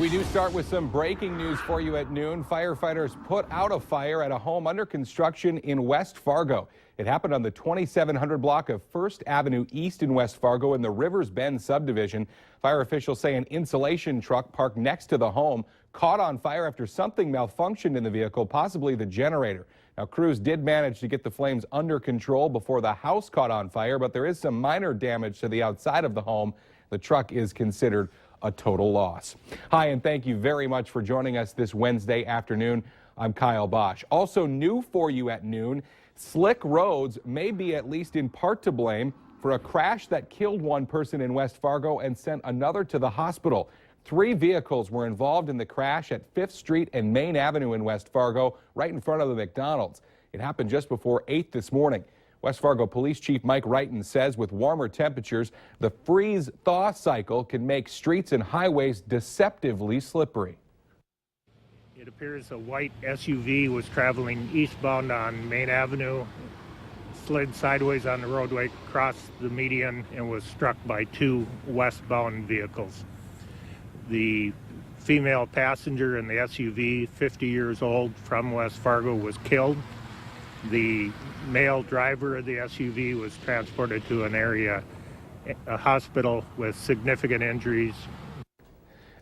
We do start with some breaking news for you at noon. Firefighters put out a fire at a home under construction in West Fargo. It happened on the 2700 block of 1st Avenue East in West Fargo in the Rivers Bend subdivision. Fire officials say an insulation truck parked next to the home caught on fire after something malfunctioned in the vehicle, possibly the generator. Now, crews did manage to get the flames under control before the house caught on fire, but there is some minor damage to the outside of the home. The truck is considered a total loss. Hi, and thank you very much for joining us this Wednesday afternoon. I'm Kyle Bosch. Also new for you at noon, slick roads may be at least in part to blame for a crash that killed one person in West Fargo and sent another to the hospital. 3 vehicles were involved in the crash at 5th Street and Main Avenue in West Fargo, right in front of the McDonald's. It happened just before 8 this morning. West Fargo Police Chief Mike Wrighton says with warmer temperatures, the freeze-thaw cycle can make streets and highways deceptively slippery. It appears a white SUV was traveling eastbound on Main Avenue, slid sideways on the roadway, crossed the median, and was struck by 2 westbound vehicles. The female passenger in the SUV, 50 years old, from West Fargo, was killed. The male driver of the SUV was transported to a hospital with significant injuries.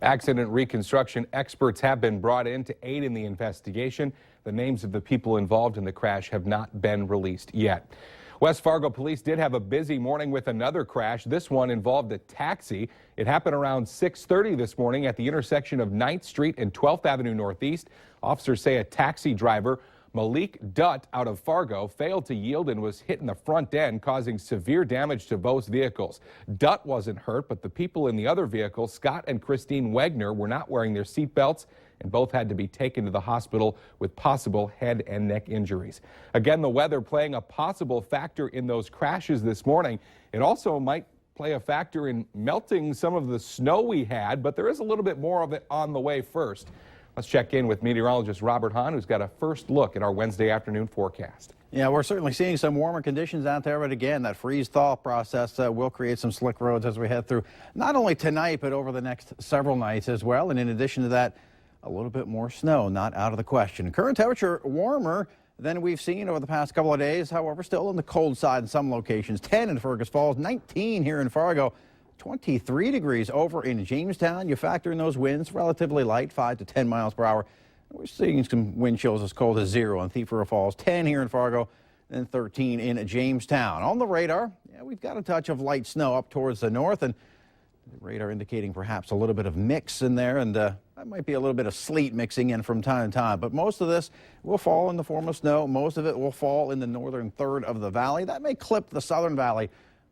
Accident reconstruction experts have been brought in to aid in the investigation. The names of the people involved in the crash have not been released yet. West Fargo police did have a busy morning with another crash. This one involved a taxi. It happened around 6:30 this morning at the intersection of 9th Street and 12th Avenue Northeast. Officers say a taxi driver, Malik Dutt, out of Fargo, failed to yield and was hit in the front end, causing severe damage to both vehicles. Dutt wasn't hurt, but the people in the other vehicle, Scott and Christine Wegner, were not wearing their seatbelts, and both had to be taken to the hospital with possible head and neck injuries. Again, the weather playing a possible factor in those crashes this morning. It also might play a factor in melting some of the snow we had, but there is a little bit more of it on the way first. Let's check in with meteorologist Robert Hahn, who's got a first look at our Wednesday afternoon forecast. Yeah, we're certainly seeing some warmer conditions out there, but again, that freeze-thaw process will create some slick roads as we head through not only tonight, but over the next several nights as well. And in addition to that, a little bit more snow, not out of the question. Current temperature warmer than we've seen over the past couple of days, however, still on the cold side in some locations. 10 in Fergus Falls, 19 here in Fargo. 23 degrees over in Jamestown. You factor in those winds, relatively light, 5 to 10 miles per hour. We're seeing some wind chills as cold as 0 in Thief River Falls, 10 here in Fargo, and 13 in Jamestown. On the radar, yeah, we've got a touch of light snow up towards the north, and the radar indicating perhaps a little bit of mix in there, and that might be a little bit of sleet mixing in from time to time. But most of this will fall in the form of snow. Most of it will fall in the northern third of the valley. That may clip the southern valley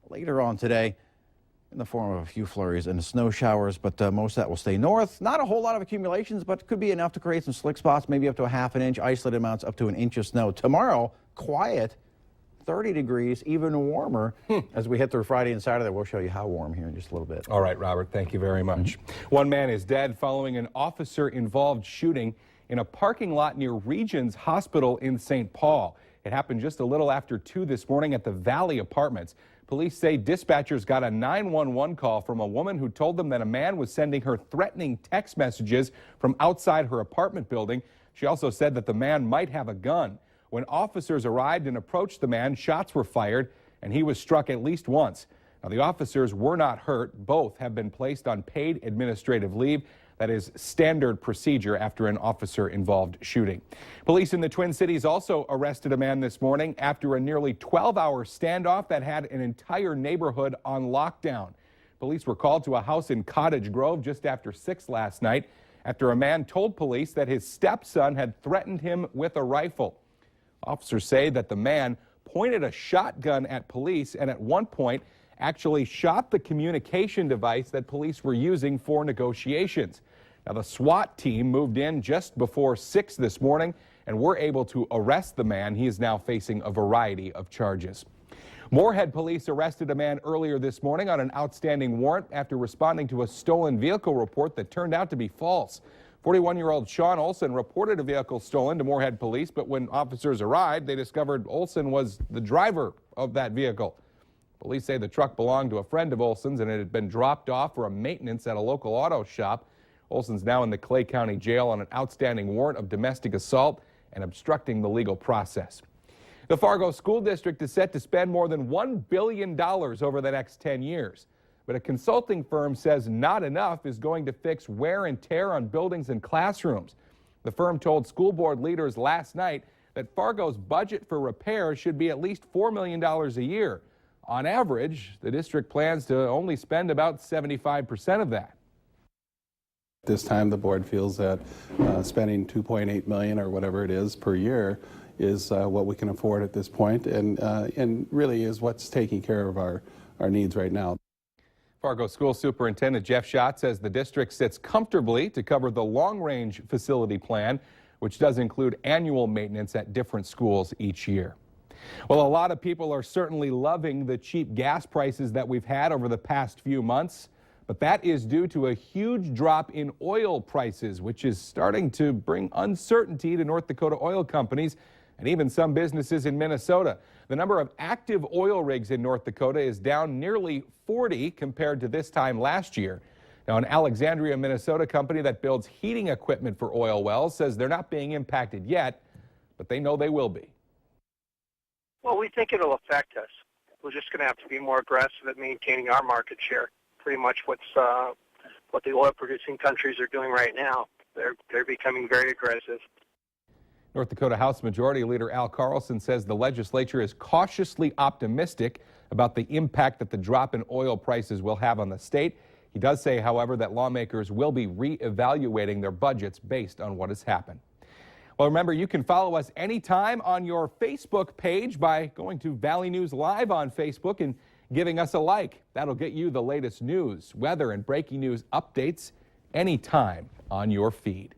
later on today in the form of a few flurries and snow showers, but most of that will stay north. Not a whole lot of accumulations, but could be enough to create some slick spots, maybe up to a half an inch, isolated amounts up to an inch of snow. Tomorrow, quiet, 30 degrees, even warmer as we head through Friday and Saturday. We'll show you how warm here in just a little bit. All right, Robert, thank you very much. One man is dead following an officer-involved shooting in a parking lot near Regions Hospital in St. Paul. It happened just a little after 2 this morning at the Valley Apartments. Police say dispatchers got a 911 call from a woman who told them that a man was sending her threatening text messages from outside her apartment building. She also said that the man might have a gun. When officers arrived and approached the man, shots were fired, and he was struck at least once. Now, the officers were not hurt. Both have been placed on paid administrative leave. That is standard procedure after an officer-involved shooting. Police in the Twin Cities also arrested a man this morning after a nearly 12-hour standoff that had an entire neighborhood on lockdown. Police were called to a house in Cottage Grove just after 6 last night after a man told police that his stepson had threatened him with a rifle. Officers say that the man pointed a shotgun at police and at one point actually shot the communication device that police were using for negotiations. Now, the SWAT team moved in just before 6 this morning and were able to arrest the man. He is now facing a variety of charges. Moorhead police arrested a man earlier this morning on an outstanding warrant after responding to a stolen vehicle report that turned out to be false. 41-year-old Sean Olson reported a vehicle stolen to Moorhead police, but when officers arrived, they discovered Olson was the driver of that vehicle. Police say the truck belonged to a friend of Olson's and it had been dropped off for a maintenance at a local auto shop. Olson's now in the Clay County Jail on an outstanding warrant of domestic assault and obstructing the legal process. The Fargo School District is set to spend more than $1 billion over the next 10 years. But a consulting firm says not enough is going to fix wear and tear on buildings and classrooms. The firm told school board leaders last night that Fargo's budget for repairs should be at least $4 million a year. On average, the district plans to only spend about 75% of that. This time the board feels that spending $2.8 million or whatever it is per year is what we can afford at this point, and really is what's taking care of our needs right now. Fargo School Superintendent Jeff Schott says the district sits comfortably to cover the long-range facility plan, which does include annual maintenance at different schools each year. Well, a lot of people are certainly loving the cheap gas prices that we've had over the past few months, but that is due to a huge drop in oil prices, which is starting to bring uncertainty to North Dakota oil companies and even some businesses in Minnesota. The number of active oil rigs in North Dakota is down nearly 40 compared to this time last year. Now, an Alexandria, Minnesota company that builds heating equipment for oil wells says they're not being impacted yet, but they know they will be. Well, we think it'll affect us. We're just going to have to be more aggressive at maintaining our market share. Pretty much what the oil-producing countries are doing right now. They're becoming very aggressive. North Dakota House Majority Leader Al Carlson says the legislature is cautiously optimistic about the impact that the drop in oil prices will have on the state. He does say, however, that lawmakers will be re-evaluating their budgets based on what has happened. Well, remember, you can follow us anytime on your Facebook page by going to Valley News Live on Facebook and giving us a like. That'll get you the latest news, weather, and breaking news updates anytime on your feed.